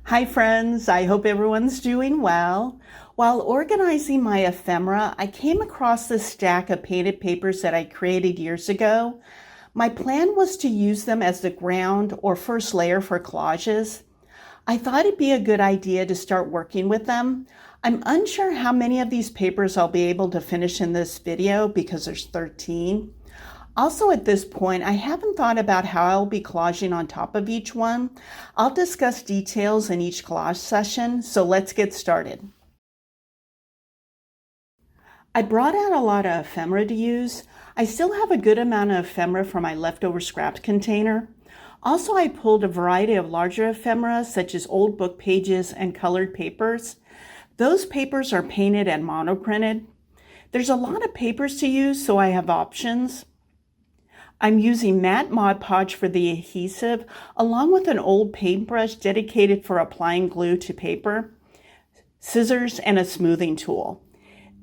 Hi friends, I hope everyone's doing well. While organizing my ephemera, I came across this stack of painted papers that I created years ago. My plan was to use them as the ground or first layer for collages. I thought it'd be a good idea to start working with them. I'm unsure how many of these papers I'll be able to finish in this video because there's 13. Also at this point, I haven't thought about how I'll be collaging on top of each one. I'll discuss details in each collage session, so let's get started. I brought out a lot of ephemera to use. I still have a good amount of ephemera from my leftover scraps container. Also, I pulled a variety of larger ephemera, such as old book pages and colored papers. Those papers are painted and monoprinted. There's a lot of papers to use, so I have options. I'm using matte Mod Podge for the adhesive, along with an old paintbrush dedicated for applying glue to paper, scissors, and a smoothing tool.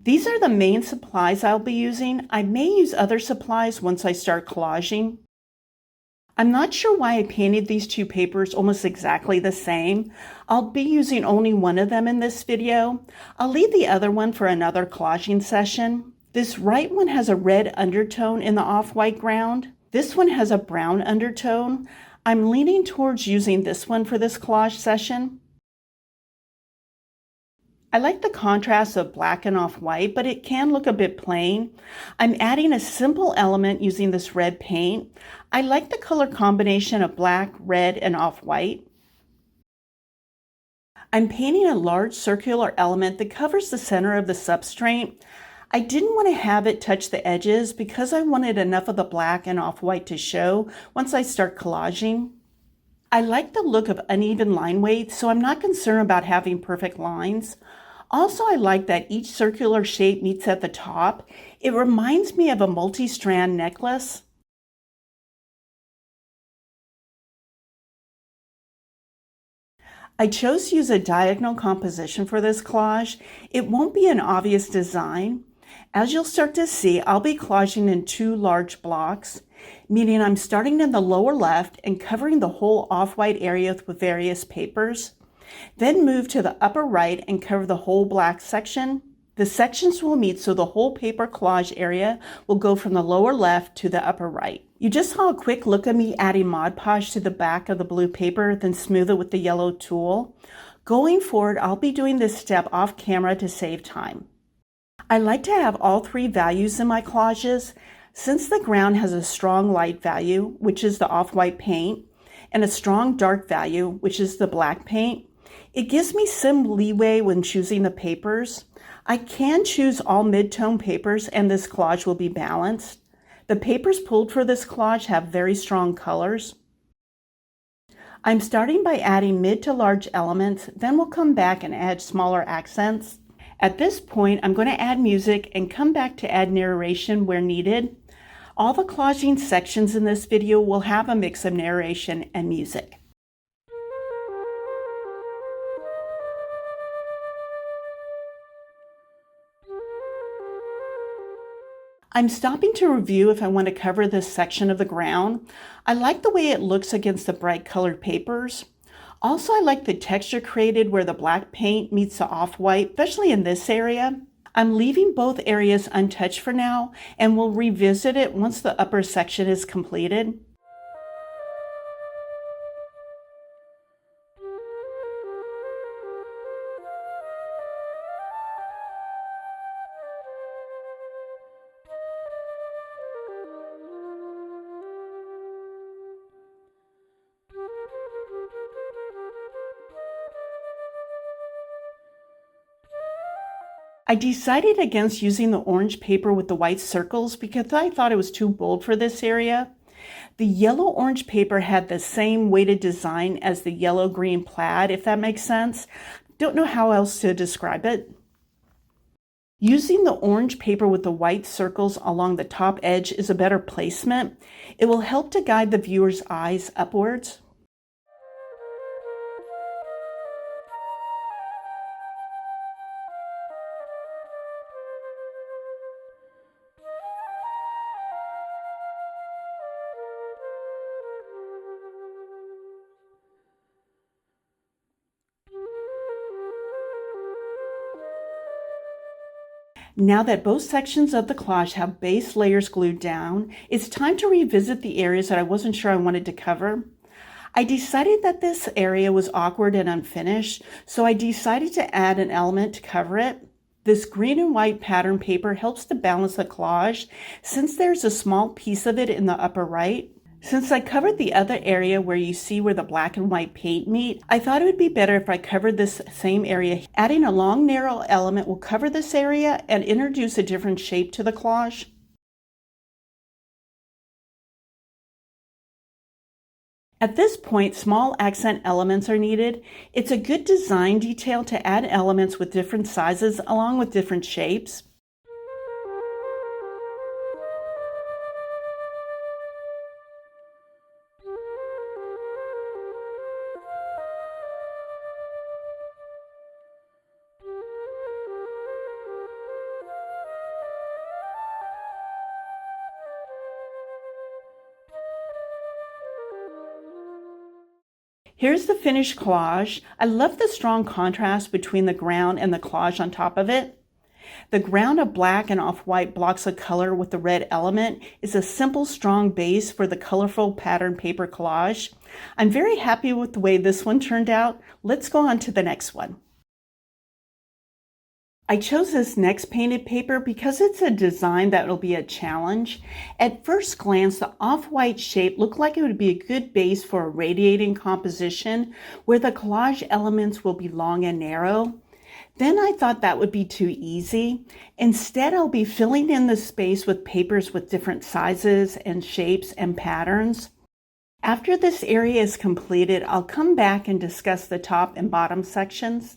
These are the main supplies I'll be using. I may use other supplies once I start collaging. I'm not sure why I painted these two papers almost exactly the same. I'll be using only one of them in this video. I'll leave the other one for another collaging session. This right one has a red undertone in the off-white ground. This one has a brown undertone. I'm leaning towards using this one for this collage session. I like the contrast of black and off-white, but it can look a bit plain. I'm adding a simple element using this red paint. I like the color combination of black, red, and off-white. I'm painting a large circular element that covers the center of the substrate. I didn't want to have it touch the edges because I wanted enough of the black and off-white to show once I start collaging. I like the look of uneven line weight, so I'm not concerned about having perfect lines. Also, I like that each circular shape meets at the top. It reminds me of a multi-strand necklace. I chose to use a diagonal composition for this collage. It won't be an obvious design. As you'll start to see, I'll be collaging in two large blocks, meaning I'm starting in the lower left and covering the whole off-white area with various papers. Then move to the upper right and cover the whole black section. The sections will meet so the whole paper collage area will go from the lower left to the upper right. You just saw a quick look of me adding Mod Podge to the back of the blue paper, then smooth it with the yellow tool. Going forward, I'll be doing this step off camera to save time. I like to have all three values in my collages. Since the ground has a strong light value, which is the off-white paint, and a strong dark value, which is the black paint, it gives me some leeway when choosing the papers. I can choose all mid-tone papers and this collage will be balanced. The papers pulled for this collage have very strong colors. I'm starting by adding mid to large elements, then we'll come back and add smaller accents. At this point, I'm going to add music and come back to add narration where needed. All the collaging sections in this video will have a mix of narration and music. I'm stopping to review if I want to cover this section of the ground. I like the way it looks against the bright colored papers. Also, I like the texture created where the black paint meets the off-white, especially in this area. I'm leaving both areas untouched for now, and we'll revisit it once the upper section is completed. I decided against using the orange paper with the white circles because I thought it was too bold for this area. The yellow-orange paper had the same weighted design as the yellow-green plaid, if that makes sense. Don't know how else to describe it. Using the orange paper with the white circles along the top edge is a better placement. It will help to guide the viewer's eyes upwards. Now that both sections of the collage have base layers glued down, it's time to revisit the areas that I wasn't sure I wanted to cover. I decided that this area was awkward and unfinished, so I decided to add an element to cover it. This green and white pattern paper helps to balance the collage since there's a small piece of it in the upper right. Since I covered the other area where you see where the black and white paint meet, I thought it would be better if I covered this same area. Adding a long narrow element will cover this area and introduce a different shape to the collage. At this point, small accent elements are needed. It's a good design detail to add elements with different sizes along with different shapes. Here's the finished collage. I love the strong contrast between the ground and the collage on top of it. The ground of black and off-white blocks of color with the red element is a simple, strong base for the colorful pattern paper collage. I'm very happy with the way this one turned out. Let's go on to the next one. I chose this next painted paper because it's a design that will be a challenge. At first glance, the off-white shape looked like it would be a good base for a radiating composition where the collage elements will be long and narrow. Then I thought that would be too easy. Instead, I'll be filling in the space with papers with different sizes and shapes and patterns. After this area is completed, I'll come back and discuss the top and bottom sections.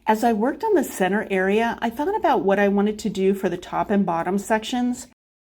As I worked on the center area, I thought about what I wanted to do for the top and bottom sections.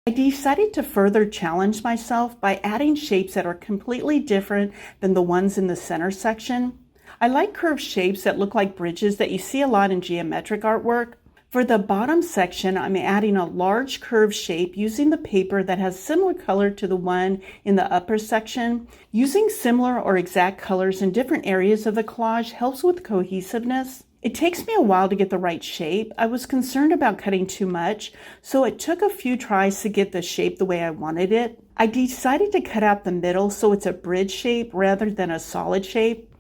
I decided to further challenge myself by adding shapes that are completely different than the ones in the center section. I like curved shapes that look like bridges that you see a lot in geometric artwork. For the bottom section, I'm adding a large curved shape using the paper that has similar color to the one in the upper section. Using similar or exact colors in different areas of the collage helps with cohesiveness. It takes me a while to get the right shape. I was concerned about cutting too much, so it took a few tries to get the shape the way I wanted it. I decided to cut out the middle so it's a bridge shape rather than a solid shape.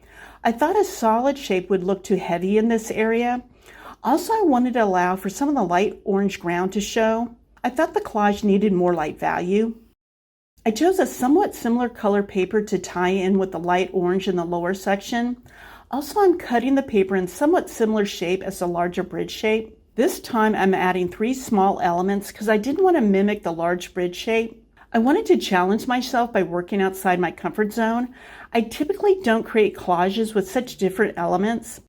I thought a solid shape would look too heavy in this area. Also, I wanted to allow for some of the light orange ground to show. I thought the collage needed more light value. I chose a somewhat similar color paper to tie in with the light orange in the lower section. Also, I'm cutting the paper in somewhat similar shape as the larger bridge shape. This time I'm adding 3 small elements because I didn't want to mimic the large bridge shape. I wanted to challenge myself by working outside my comfort zone. I typically don't create collages with such different elements.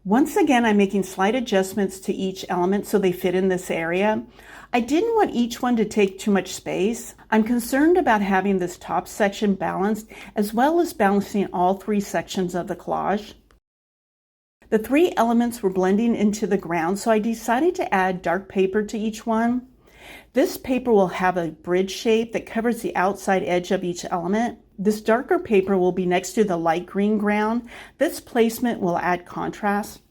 Once again, I'm making slight adjustments to each element so they fit in this area. I didn't want each one to take too much space. I'm concerned about having this top section balanced as well as balancing all 3 sections of the collage. The 3 elements were blending into the ground, so I decided to add dark paper to each one. This paper will have a bridge shape that covers the outside edge of each element. This darker paper will be next to the light green ground. This placement will add contrast.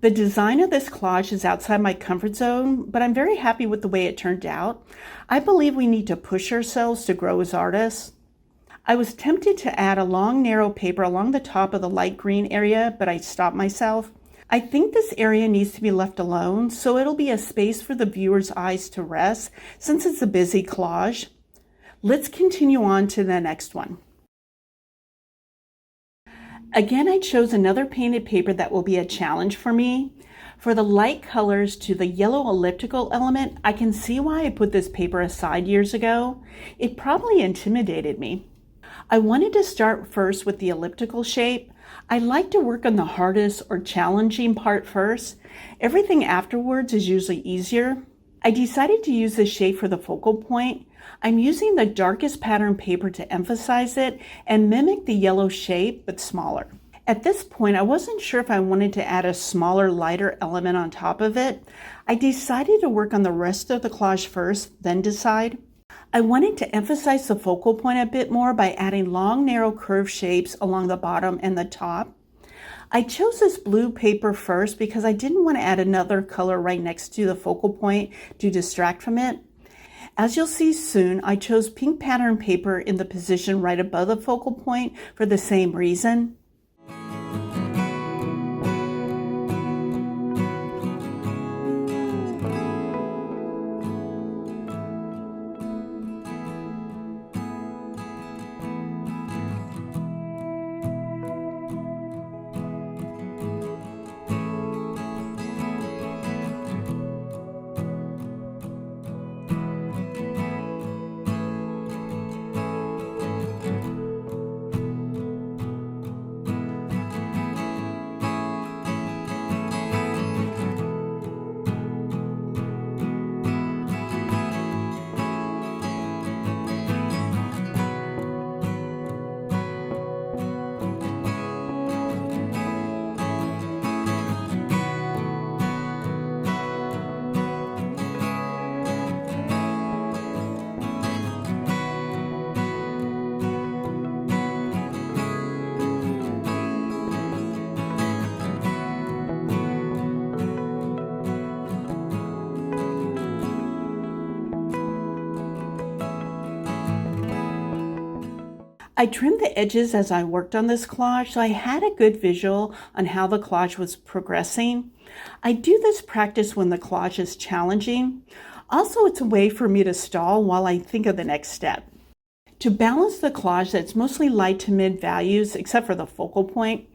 The design of this collage is outside my comfort zone, but I'm very happy with the way it turned out. I believe we need to push ourselves to grow as artists. I was tempted to add a long, narrow paper along the top of the light green area, but I stopped myself. I think this area needs to be left alone, so it'll be a space for the viewer's eyes to rest, since it's a busy collage. Let's continue on to the next one. Again, I chose another painted paper that will be a challenge for me. For the light colors to the yellow elliptical element, I can see why I put this paper aside years ago. It probably intimidated me. I wanted to start first with the elliptical shape. I like to work on the hardest or challenging part first. Everything afterwards is usually easier. I decided to use this shape for the focal point. I'm using the darkest pattern paper to emphasize it and mimic the yellow shape, but smaller. At this point, I wasn't sure if I wanted to add a smaller, lighter element on top of it. I decided to work on the rest of the collage first, then decide. I wanted to emphasize the focal point a bit more by adding long, narrow curved shapes along the bottom and the top. I chose this blue paper first because I didn't want to add another color right next to the focal point to distract from it. As you'll see soon, I chose pink pattern paper in the position right above the focal point for the same reason. I trimmed the edges as I worked on this collage, so I had a good visual on how the collage was progressing. I do this practice when the collage is challenging. Also, it's a way for me to stall while I think of the next step. To balance the collage that's mostly light to mid values, except for the focal point,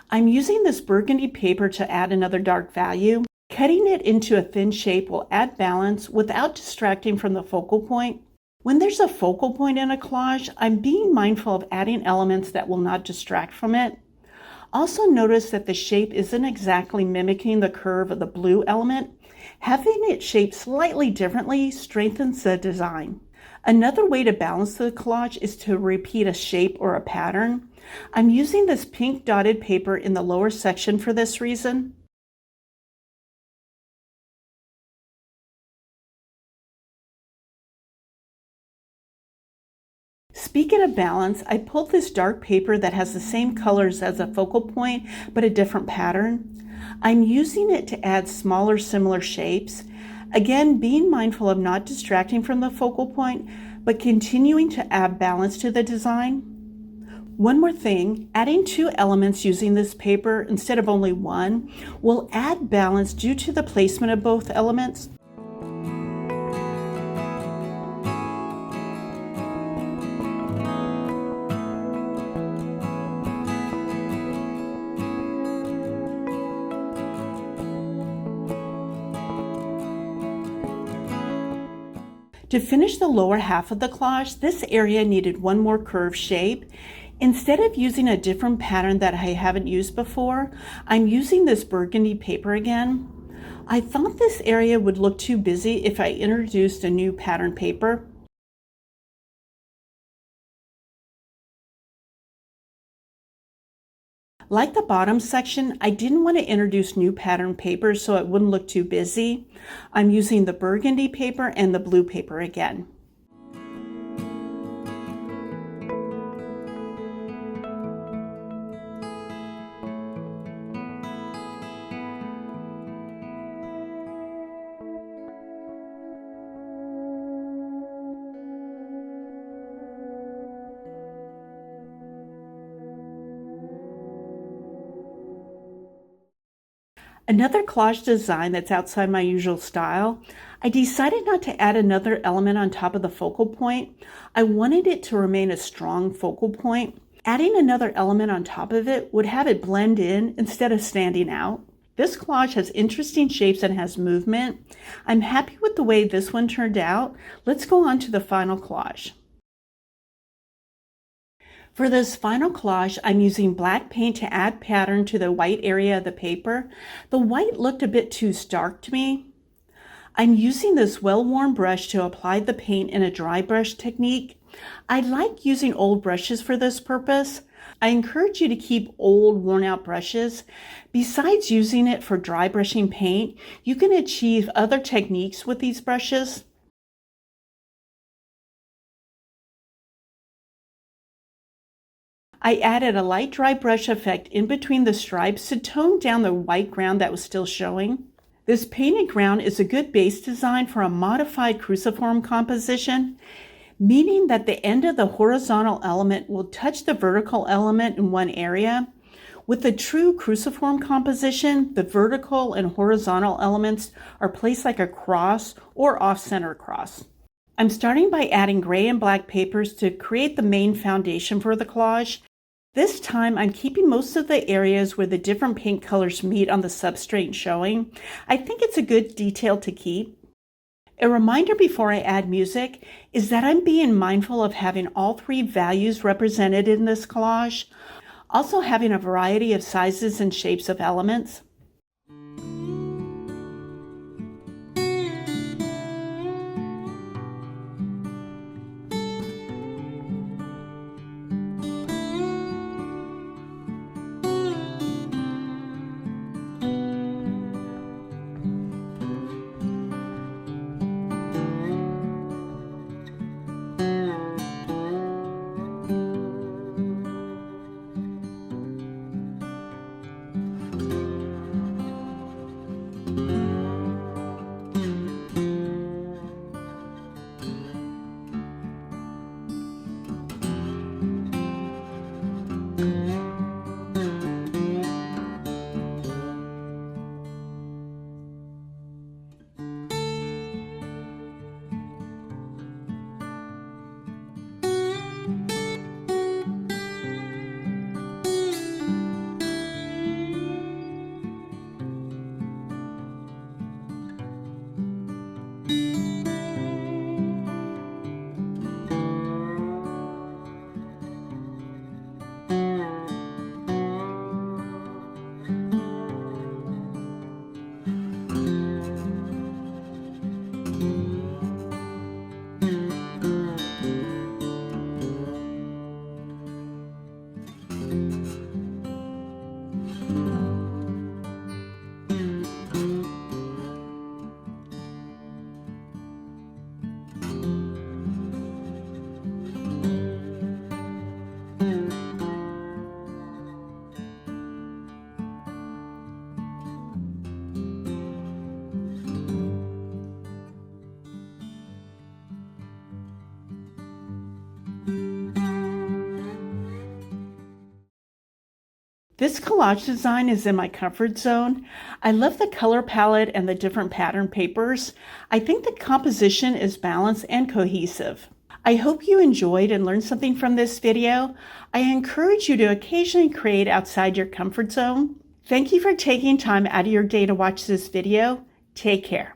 I'm using this burgundy paper to add another dark value. Cutting it into a thin shape will add balance without distracting from the focal point. When there's a focal point in a collage, I'm being mindful of adding elements that will not distract from it. Also notice that the shape isn't exactly mimicking the curve of the blue element. Having it shaped slightly differently strengthens the design. Another way to balance the collage is to repeat a shape or a pattern. I'm using this pink dotted paper in the lower section for this reason. Speaking of balance, I pulled this dark paper that has the same colors as a focal point, but a different pattern. I'm using it to add smaller, similar shapes. Again, being mindful of not distracting from the focal point, but continuing to add balance to the design. One more thing, adding 2 elements using this paper instead of only 1 will add balance due to the placement of both elements. To finish the lower half of the collage, this area needed one more curved shape. Instead of using a different pattern that I haven't used before, I'm using this burgundy paper again. I thought this area would look too busy if I introduced a new pattern paper. Like the bottom section, I didn't want to introduce new pattern paper so it wouldn't look too busy. I'm using the burgundy paper and the blue paper again. Another collage design that's outside my usual style, I decided not to add another element on top of the focal point. I wanted it to remain a strong focal point. Adding another element on top of it would have it blend in instead of standing out. This collage has interesting shapes and has movement. I'm happy with the way this one turned out. Let's go on to the final collage. For this final collage, I'm using black paint to add pattern to the white area of the paper. The white looked a bit too stark to me. I'm using this well-worn brush to apply the paint in a dry brush technique. I like using old brushes for this purpose. I encourage you to keep old, worn-out brushes. Besides using it for dry brushing paint, you can achieve other techniques with these brushes. I added a light dry brush effect in between the stripes to tone down the white ground that was still showing. This painted ground is a good base design for a modified cruciform composition, meaning that the end of the horizontal element will touch the vertical element in one area. With a true cruciform composition, the vertical and horizontal elements are placed like a cross or off-center cross. I'm starting by adding gray and black papers to create the main foundation for the collage. This time, I'm keeping most of the areas where the different paint colors meet on the substrate showing. I think it's a good detail to keep. A reminder before I add music is that I'm being mindful of having all three values represented in this collage, also having a variety of sizes and shapes of elements. This collage design is in my comfort zone. I love the color palette and the different pattern papers. I think the composition is balanced and cohesive. I hope you enjoyed and learned something from this video. I encourage you to occasionally create outside your comfort zone. Thank you for taking time out of your day to watch this video. Take care.